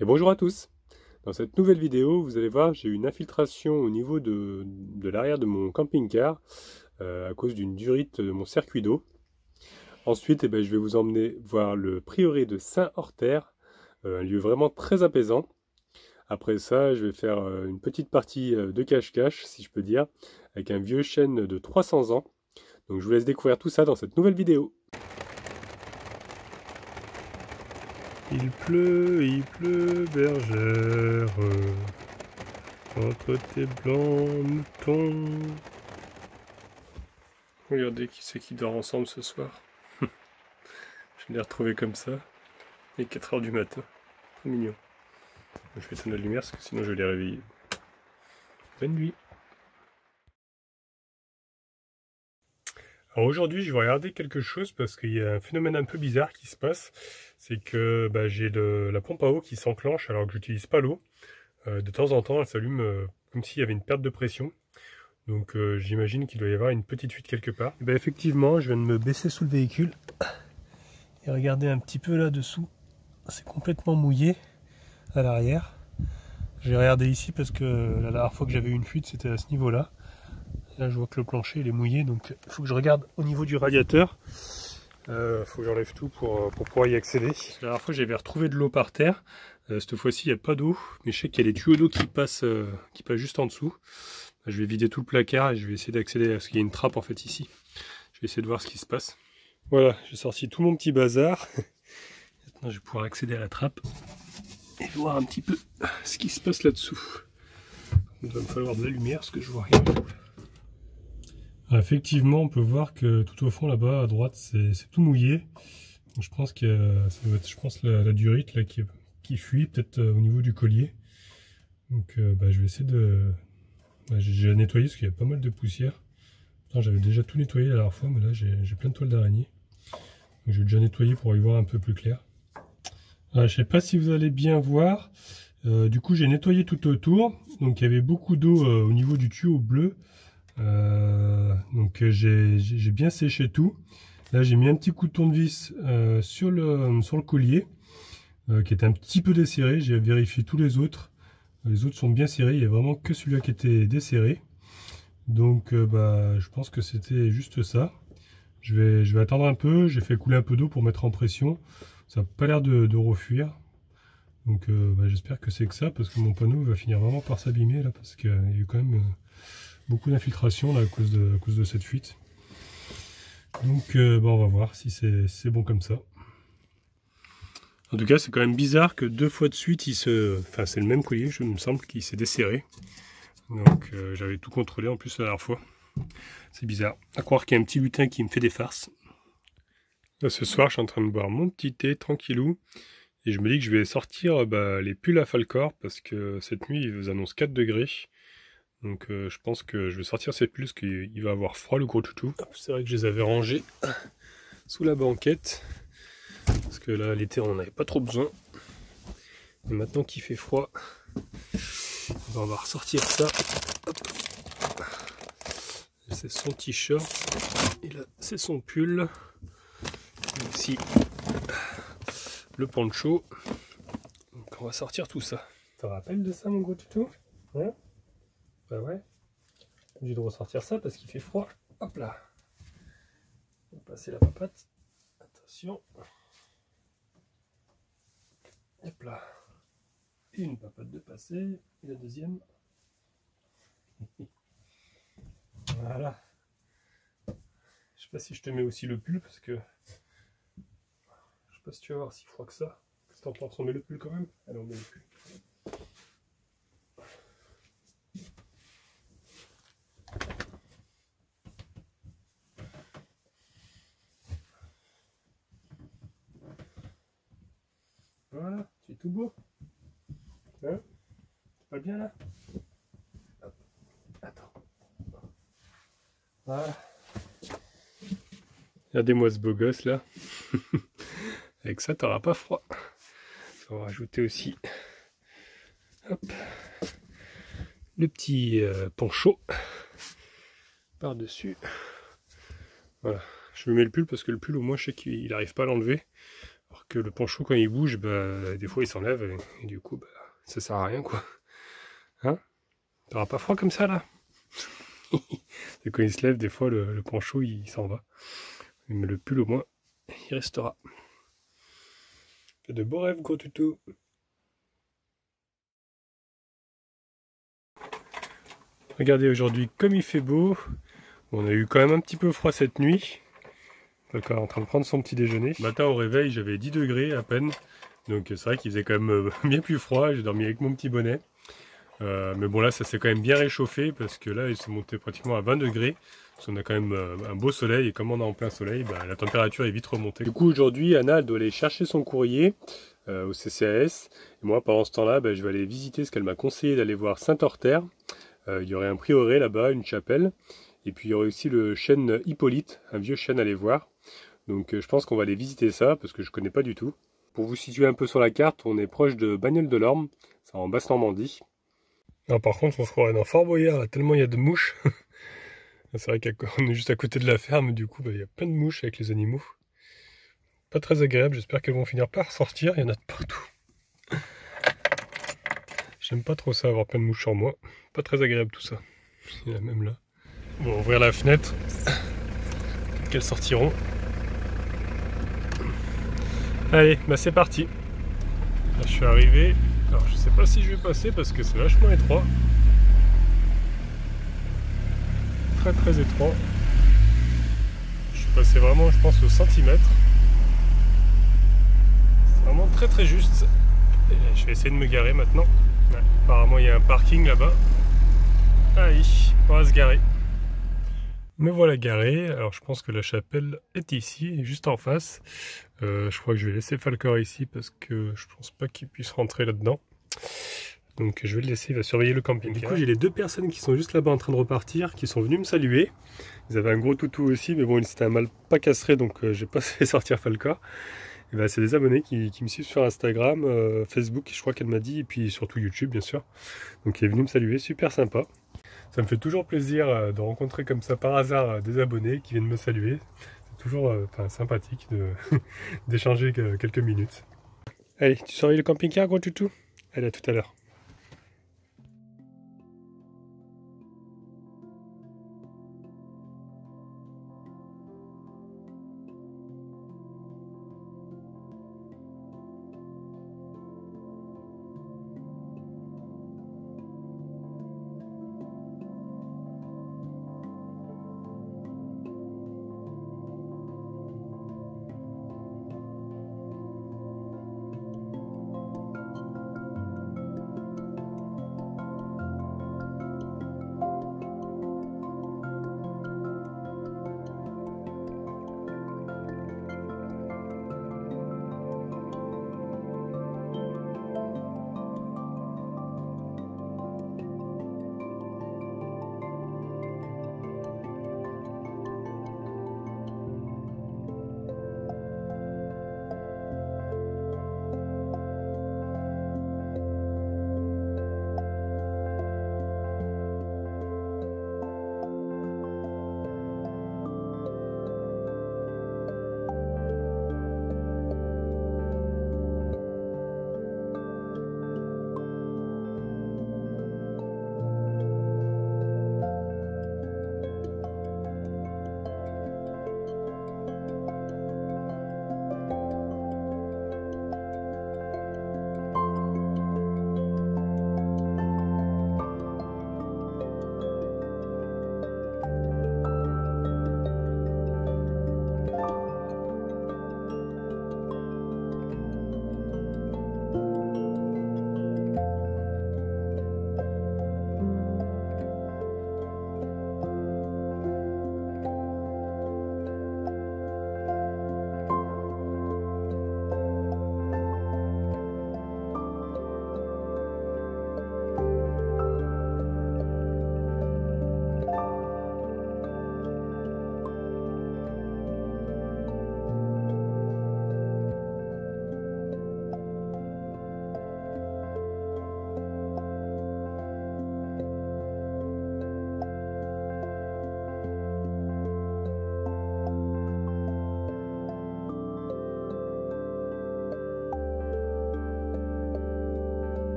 Et bonjour à tous. Dans cette nouvelle vidéo, vous allez voir, j'ai eu une infiltration au niveau de l'arrière de mon camping-car à cause d'une durite de mon circuit d'eau. Ensuite, je vais vous emmener voir le prieuré de Saint-Orther, un lieu vraiment très apaisant. Après ça, je vais faire une petite partie de cache-cache, si je peux dire, avec un vieux chêne de 300 ans. Donc je vous laisse découvrir tout ça dans cette nouvelle vidéo. Il pleut, bergère, entre tes blancs moutons. Regardez qui c'est qui dort ensemble ce soir. Je l'ai retrouvé comme ça, il est 4 h du matin. Trop mignon. Je vais éteindre la lumière parce que sinon je vais les réveiller. Bonne nuit. Alors aujourd'hui, je vais regarder quelque chose parce qu'il y a un phénomène un peu bizarre qui se passe. C'est que j'ai la pompe à eau qui s'enclenche alors que j'utilise pas l'eau. De temps en temps, elle s'allume comme s'il y avait une perte de pression. Donc j'imagine qu'il doit y avoir une petite fuite quelque part. Et effectivement, je viens de me baisser sous le véhicule. Et regardez un petit peu là-dessous. C'est complètement mouillé à l'arrière. J'ai regardé ici parce que la dernière fois que j'avais eu une fuite, c'était à ce niveau-là. Là, je vois que le plancher il est mouillé, donc il faut que je regarde au niveau du radiateur. Il faut que j'enlève tout pour pouvoir y accéder. La dernière fois, j'avais retrouvé de l'eau par terre. Cette fois-ci, il n'y a pas d'eau, mais je sais qu'il y a des tuyaux d'eau qui passent juste en dessous. Je vais vider tout le placard et je vais essayer d'accéder parce qu'il y a une trappe en fait ici. Je vais essayer de voir ce qui se passe. Voilà, j'ai sorti tout mon petit bazar. Maintenant, je vais pouvoir accéder à la trappe et voir un petit peu ce qui se passe là-dessous. Il va me falloir de la lumière parce que je vois rien. Effectivement, on peut voir que tout au fond là-bas à droite, c'est tout mouillé. Je pense que ça doit être, la durite là qui fuit peut-être au niveau du collier. Donc, je vais essayer de. J'ai déjà nettoyé parce qu'il y a pas mal de poussière. J'avais déjà tout nettoyé la dernière fois, mais là j'ai plein de toiles d'araignée. Donc, je vais déjà nettoyer pour y voir un peu plus clair. Je ne sais pas si vous allez bien voir. Du coup, j'ai nettoyé tout autour. Donc, il y avait beaucoup d'eau au niveau du tuyau bleu. Donc j'ai bien séché tout. Là j'ai mis un petit coup de tournevis sur le collier qui était un petit peu desserré. J'ai vérifié tous les autres. Les autres sont bien serrés. Il n'y a vraiment que celui-là qui était desserré. Donc je pense que c'était juste ça. Je vais attendre un peu. J'ai fait couler un peu d'eau pour mettre en pression. Ça n'a pas l'air de refuir. Donc j'espère que c'est que ça parce que mon panneau va finir vraiment par s'abîmer là parce qu'il y a eu quand même beaucoup d'infiltration à cause de cette fuite. Donc on va voir si c'est bon comme ça. En tout cas, c'est quand même bizarre que 2 fois de suite, c'est le même collier, je me semble, qui s'est desserré. Donc j'avais tout contrôlé en plus la dernière fois. C'est bizarre. À croire qu'il y a un petit lutin qui me fait des farces. Là, ce soir, je suis en train de boire mon petit thé tranquillou. Et je me dis que je vais sortir les pulls à Falcor parce que cette nuit, ils vous annoncent 4 degrés. Donc je pense que je vais sortir ces pulls parce qu'il va avoir froid le gros toutou. C'est vrai que je les avais rangés sous la banquette. Parce que là l'été on n'en avait pas trop besoin. Et maintenant qu'il fait froid, on va ressortir ça. C'est son t-shirt. Et là c'est son pull. Et aussi le poncho. Donc on va sortir tout ça. Tu te rappelles de ça mon gros toutou? Ouais. Bah ouais. J'ai dû ressortir ça parce qu'il fait froid. Hop là. On va passer la papate. Attention. Hop là. Et une papate de passer. Et la deuxième. Voilà. Je sais pas si je te mets aussi le pull parce que. Je sais pas si tu vas voir si froid que ça. Qu'est-ce que t'en penses? On met le pull quand même? Allez, on met le pull. Voilà, tu es tout beau. Hein? C'est pas bien là? Hop. Attends. Voilà. Regardez-moi ce beau gosse là. Avec ça, t'auras pas froid. On va rajouter aussi hop, le petit poncho par-dessus. Voilà. Je me mets le pull parce que le pull, au moins, je sais qu'il n'arrive pas à l'enlever. Alors que le poncho quand il bouge, bah, des fois il s'enlève et du coup bah, ça sert à rien quoi. Hein? T'auras pas froid comme ça là? Et quand il se lève, des fois le poncho il s'en va. Mais le pull au moins, il restera. Fais de beaux rêves gros toutou. Regardez aujourd'hui comme il fait beau. On a eu quand même un petit peu froid cette nuit. Falcon est en train de prendre son petit déjeuner. Le matin au réveil j'avais 10 degrés à peine. Donc c'est vrai qu'il faisait quand même bien plus froid. J'ai dormi avec mon petit bonnet. Mais bon là ça s'est quand même bien réchauffé parce que là il s'est monté pratiquement à 20 degrés. Parce qu'on a quand même un beau soleil et comme on est en plein soleil, bah, la température est vite remontée. Du coup aujourd'hui Anna elle doit aller chercher son courrier au CCAS. Et moi pendant ce temps-là bah, je vais aller visiter ce qu'elle m'a conseillé d'aller voir Saint-Orther. Il y aurait un prieuré là-bas, une chapelle. Et puis il y aurait aussi le chêne Hippolyte, un vieux chêne à aller voir. Donc je pense qu'on va aller visiter ça parce que je connais pas du tout. Pour vous situer un peu sur la carte, on est proche de Bagnoles-de-l'Orme, c'est en Basse-Normandie. Non, par contre, on se croirait dans Fort Boyard, là, tellement il y a de mouches. C'est vrai qu'on est juste à côté de la ferme, du coup, bah, il y a plein de mouches avec les animaux. Pas très agréable, j'espère qu'elles vont finir par sortir, il y en a de partout. J'aime pas trop ça, avoir plein de mouches sur moi. Pas très agréable tout ça. Il y en a même là. Bon, on va ouvrir la fenêtre. Peut-être qu'elles sortiront. Allez, bah c'est parti. Là, je suis arrivé. Alors, je sais pas si je vais passer parce que c'est vachement étroit. Très très étroit. Je suis passé vraiment, je pense, au centimètre. C'est vraiment très très juste. Et je vais essayer de me garer maintenant. Ouais, apparemment, il y a un parking là-bas. Allez, on va se garer. Me voilà garé. Alors, je pense que la chapelle est ici, juste en face. Je crois que je vais laisser Falcor ici parce que je pense pas qu'il puisse rentrer là-dedans. Donc je vais le laisser, il va surveiller le camping. Du coup j'ai les deux personnes qui sont juste là-bas en train de repartir, qui sont venues me saluer. Ils avaient un gros toutou aussi, mais bon c'était un mal pas castré, donc j'ai pas fait sortir Falcor. Et ben, c'est des abonnés qui me suivent sur Instagram, Facebook, je crois qu'elle m'a dit, et puis surtout YouTube bien sûr. Donc il est venu me saluer, super sympa. Ça me fait toujours plaisir de rencontrer comme ça par hasard des abonnés qui viennent me saluer. C'est toujours sympathique d'échanger quelques minutes. Allez, tu surveilles le camping-car gros toutou? Allez, à tout à l'heure.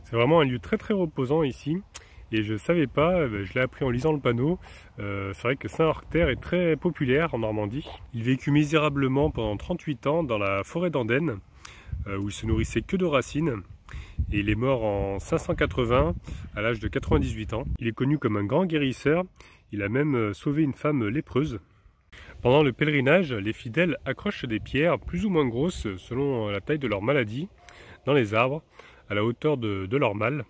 C'est vraiment un lieu très très reposant ici. Et je ne savais pas, je l'ai appris en lisant le panneau, c'est vrai que Saint-Horter est très populaire en Normandie. Il vécut misérablement pendant 38 ans dans la forêt d'Andenne, où il se nourrissait que de racines. Et il est mort en 580 à l'âge de 98 ans. Il est connu comme un grand guérisseur, il a même sauvé une femme lépreuse. Pendant le pèlerinage, les fidèles accrochent des pierres plus ou moins grosses selon la taille de leur maladie dans les arbres, à la hauteur de leur mal.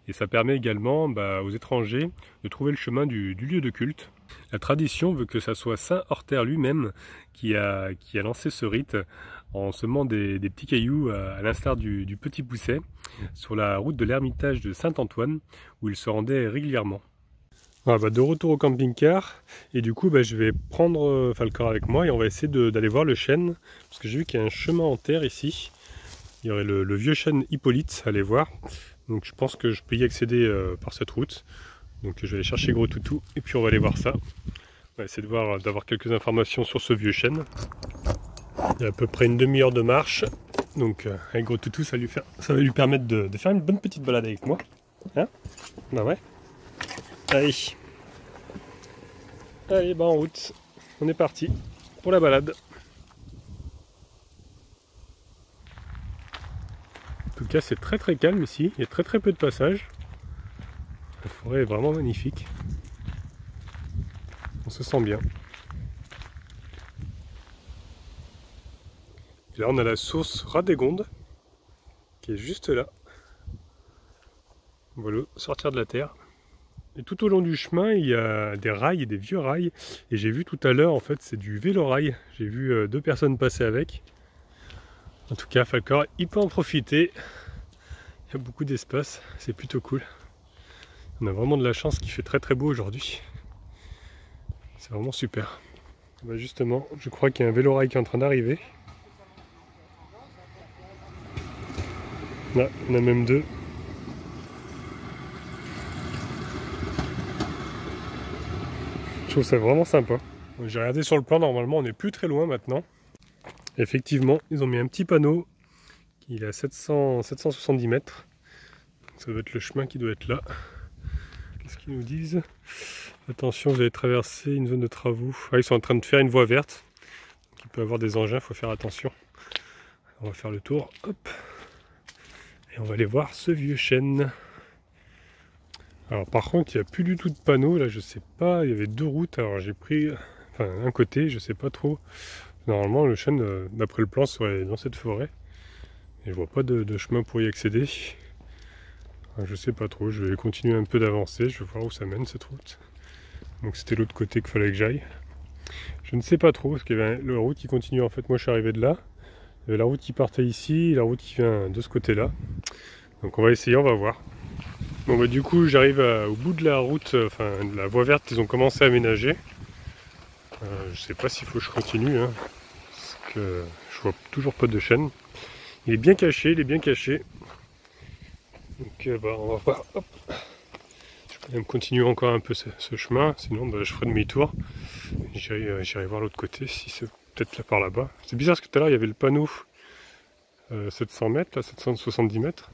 Et ça permet également aux étrangers de trouver le chemin du lieu de culte. La tradition veut que ça soit Saint-Horter lui-même qui a lancé ce rite en semant des petits cailloux à l'instar du petit Pousset sur la route de l'ermitage de Saint-Antoine où il se rendait régulièrement. Voilà, de retour au camping-car et du coup je vais prendre Falcor avec moi et on va essayer d'aller voir le chêne parce que j'ai vu qu'il y a un chemin en terre ici. Il y aurait le vieux chêne Hippolyte à aller voir. Donc je pense que je peux y accéder par cette route. Donc je vais aller chercher Gros Toutou et puis on va aller voir ça. On va essayer d'avoir quelques informations sur ce vieux chêne. Il y a à peu près une demi-heure de marche. Donc avec Gros Toutou, ça va lui permettre de faire une bonne petite balade avec moi. Hein? Bah ouais. Allez. Allez, en route. On est parti pour la balade. En tout cas, c'est très très calme ici, il y a très très peu de passages. La forêt est vraiment magnifique. On se sent bien. Et là, on a la source Radégonde qui est juste là. Voilà, sortir de la terre. Et tout au long du chemin, il y a des rails, des vieux rails. Et j'ai vu tout à l'heure, en fait, c'est du vélo-rail. J'ai vu 2 personnes passer avec. En tout cas, Falcor, il peut en profiter. Il y a beaucoup d'espace, c'est plutôt cool. On a vraiment de la chance qu'il fait très très beau aujourd'hui. C'est vraiment super. Justement, je crois qu'il y a un vélo-rail qui est en train d'arriver. Là, on a même 2. Je trouve ça vraiment sympa. J'ai regardé sur le plan, normalement on n'est plus très loin maintenant. Effectivement, ils ont mis un petit panneau. Il est à 770 mètres. Ça doit être le chemin qui doit être là. Qu'est-ce qu'ils nous disent? Attention, vous allez traverser une zone de travaux. Ah, ils sont en train de faire une voie verte. Donc, il peut y avoir des engins, il faut faire attention. On va faire le tour. Hop. Et on va aller voir ce vieux chêne. Alors par contre, il n'y a plus du tout de panneau. Là, je sais pas. Il y avait 2 routes. Alors j'ai pris un côté, je sais pas trop. Normalement, le chêne, d'après le plan, serait dans cette forêt. Et je vois pas de chemin pour y accéder. Alors, je sais pas trop. Je vais continuer un peu d'avancer. Je vais voir où ça mène cette route. Donc c'était l'autre côté qu'il fallait que j'aille. Je ne sais pas trop parce qu'il y avait la route qui continue. En fait, moi, je suis arrivé de là. Il y avait la route qui partait ici, et la route qui vient de ce côté-là. Donc on va essayer, on va voir. Bon du coup j'arrive au bout de la route, de la voie verte qu'ils ont commencé à aménager. Je sais pas s'il faut que je continue, hein, parce que je vois toujours pas de chêne. Il est bien caché, il est bien caché. Donc on va voir. Hop. Je peux même continuer encore un peu ce chemin, sinon je ferai demi-tour. J'irai voir l'autre côté, si c'est peut-être là par là-bas. C'est bizarre parce que tout à l'heure il y avait le panneau 700 mètres, là 770 mètres.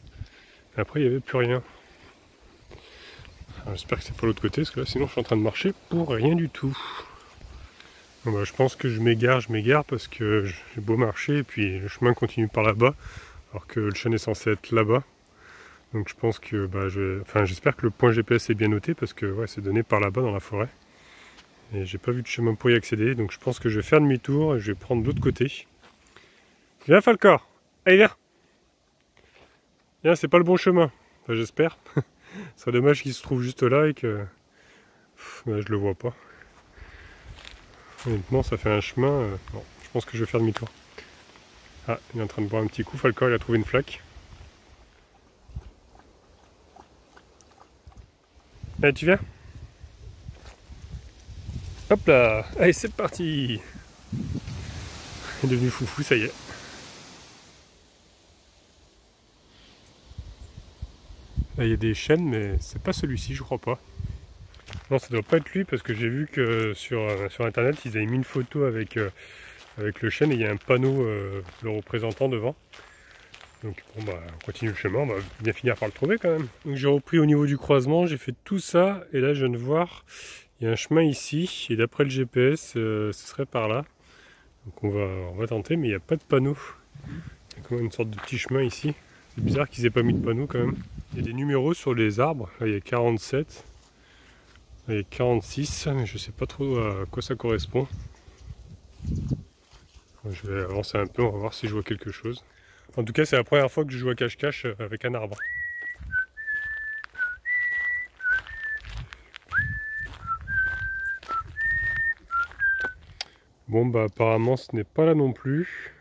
Et après il n'y avait plus rien. J'espère que c'est pas l'autre côté, parce que là sinon je suis en train de marcher pour rien du tout. Bon, je pense que je m'égare parce que j'ai beau marcher et puis le chemin continue par là-bas, alors que le chêne est censé être là-bas. Donc je pense que j'espère que le point GPS est bien noté parce que ouais, c'est donné par là-bas dans la forêt. Et j'ai pas vu de chemin pour y accéder, donc je pense que je vais faire demi-tour et je vais prendre l'autre côté. Viens Falcor, allez viens. Viens, c'est pas le bon chemin, j'espère. Ce serait dommage qu'il se trouve juste là et que je le vois pas. Honnêtement, ça fait un chemin. Bon, je pense que je vais faire demi-tour. Ah, il est en train de boire un petit coup. Falcor, il a trouvé une flaque. Allez, tu viens? Hop là! Allez, c'est parti! Il est devenu foufou, ça y est. Là, il y a des chênes, mais c'est pas celui-ci, je crois pas. Non, ça doit pas être lui, parce que j'ai vu que sur internet, ils avaient mis une photo avec le chêne et il y a un panneau le représentant devant. Donc bon bah on continue le chemin, on va bien finir par le trouver quand même. Donc j'ai repris au niveau du croisement, j'ai fait tout ça et là je viens de voir, il y a un chemin ici et d'après le GPS ce serait par là. Donc on va tenter mais il n'y a pas de panneau. Il y a quand même une sorte de petit chemin ici. C'est bizarre qu'ils aient pas mis de panneau quand même. Il y a des numéros sur les arbres, là il y a 47, là il y a 46, mais je sais pas trop à quoi ça correspond. Je vais avancer un peu, on va voir si je vois quelque chose. En tout cas, c'est la première fois que je joue à cache-cache avec un arbre. Bon, bah apparemment, ce n'est pas là non plus.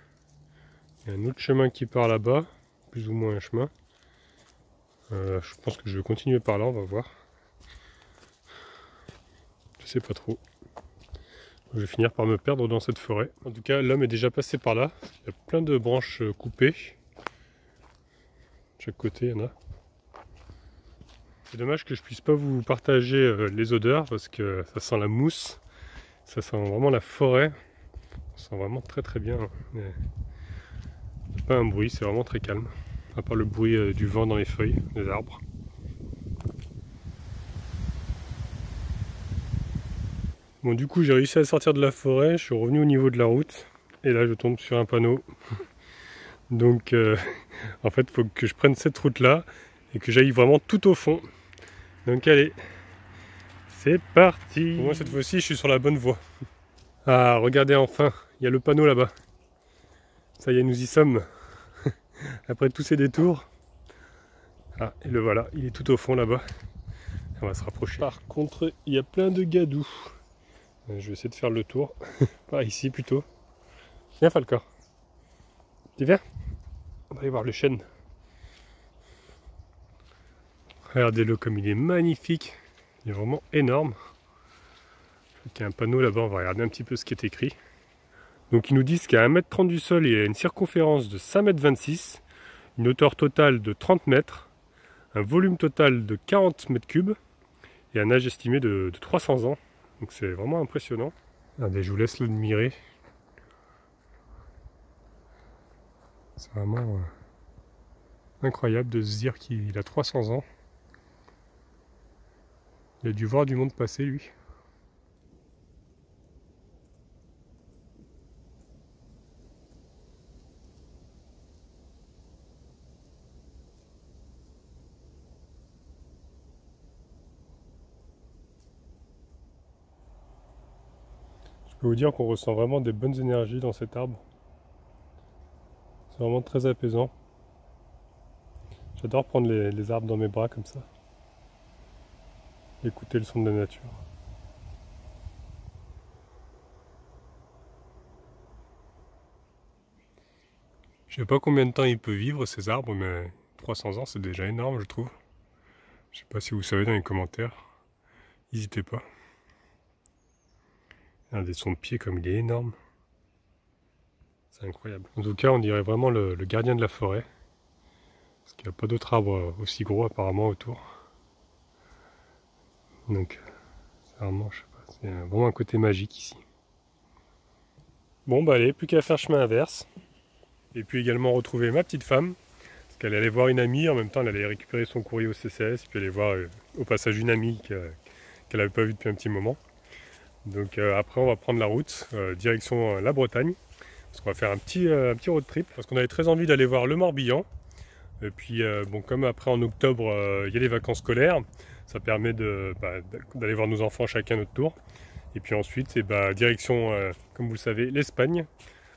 Il y a un autre chemin qui part là-bas, plus ou moins un chemin. Je pense que je vais continuer par là, on va voir. Je sais pas trop. Je vais finir par me perdre dans cette forêt. En tout cas, l'homme est déjà passé par là. Il y a plein de branches coupées. De chaque côté, il y en a. C'est dommage que je puisse pas vous partager les odeurs parce que ça sent la mousse. Ça sent vraiment la forêt. Ça sent vraiment très très bien. Il n'y a pas un bruit, c'est vraiment très calme. À part le bruit du vent dans les feuilles des arbres. Bon, du coup, j'ai réussi à sortir de la forêt, je suis revenu au niveau de la route, et là je tombe sur un panneau. Donc, en fait, il faut que je prenne cette route-là, et que j'aille vraiment tout au fond. Donc, allez, c'est parti! Pour moi, cette fois-ci, je suis sur la bonne voie. Ah, regardez enfin, il y a le panneau là-bas. Ça y est, nous y sommes. Après tous ces détours. Ah, et le voilà, il est tout au fond là-bas. On va se rapprocher. Par contre, il y a plein de gadous. Je vais essayer de faire le tour, par ici plutôt. Viens Falcor. Tu viens? On va aller voir le chêne. Regardez-le comme il est magnifique. Il est vraiment énorme. Il y a un panneau là-bas, on va regarder un petit peu ce qui est écrit. Donc ils nous disent qu'à 1,30 m du sol, il y a une circonférence de 5,26 m, une hauteur totale de 30 mètres, un volume total de 40 mètres cubes et un âge estimé de 300 ans. Donc c'est vraiment impressionnant. Allez, je vous laisse l'admirer. C'est vraiment incroyable de se dire qu'il a 300 ans. Il a dû voir du monde passer, lui. Je peux vous dire qu'on ressent vraiment des bonnes énergies dans cet arbre. C'est vraiment très apaisant. J'adore prendre les arbres dans mes bras comme ça. Écouter le son de la nature. Je sais pas combien de temps il peut vivre ces arbres, mais 300 ans c'est déjà énorme je trouve. Je sais pas si vous savez dans les commentaires. N'hésitez pas. Regardez son pied comme il est énorme. C'est incroyable. En tout cas, on dirait vraiment le gardien de la forêt. Parce qu'il n'y a pas d'autres arbres aussi gros apparemment autour. Donc, c'est vraiment, je sais pas, c'est vraiment un côté magique ici. Bon, bah allez, plus qu'à faire chemin inverse. Et puis également retrouver ma petite femme. Parce qu'elle allait voir une amie, en même temps elle allait récupérer son courrier au CCS. Puis aller voir au passage une amie qu'elle n'avait pas vue depuis un petit moment. Donc après on va prendre la route, direction la Bretagne. Parce qu'on va faire un petit road trip. Parce qu'on avait très envie d'aller voir le Morbihan. Et puis bon, comme après en octobre il y a les vacances scolaires, ça permet d'aller voir nos enfants chacun notre tour. Et puis ensuite direction, comme vous le savez, l'Espagne.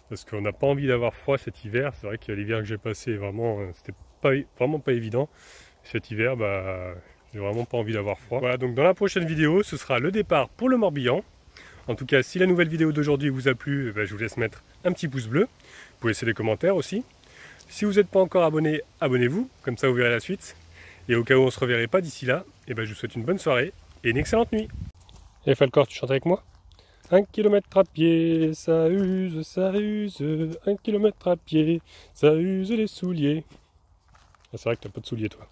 Parce qu'on n'a pas envie d'avoir froid cet hiver. C'est vrai que l'hiver que j'ai passé, vraiment, c'était vraiment pas évident. Cet hiver, j'ai vraiment pas envie d'avoir froid. Voilà, donc dans la prochaine vidéo, ce sera le départ pour le Morbihan. En tout cas, si la nouvelle vidéo d'aujourd'hui vous a plu, je vous laisse mettre un petit pouce bleu. Vous pouvez laisser des commentaires aussi. Si vous n'êtes pas encore abonné, abonnez-vous, comme ça vous verrez la suite. Et au cas où on ne se reverrait pas d'ici là, je vous souhaite une bonne soirée et une excellente nuit. Et Falcor, tu chantes avec moi? 1 km à pied, ça use, 1 km à pied, ça use les souliers. Ah, c'est vrai que t'as pas de souliers toi.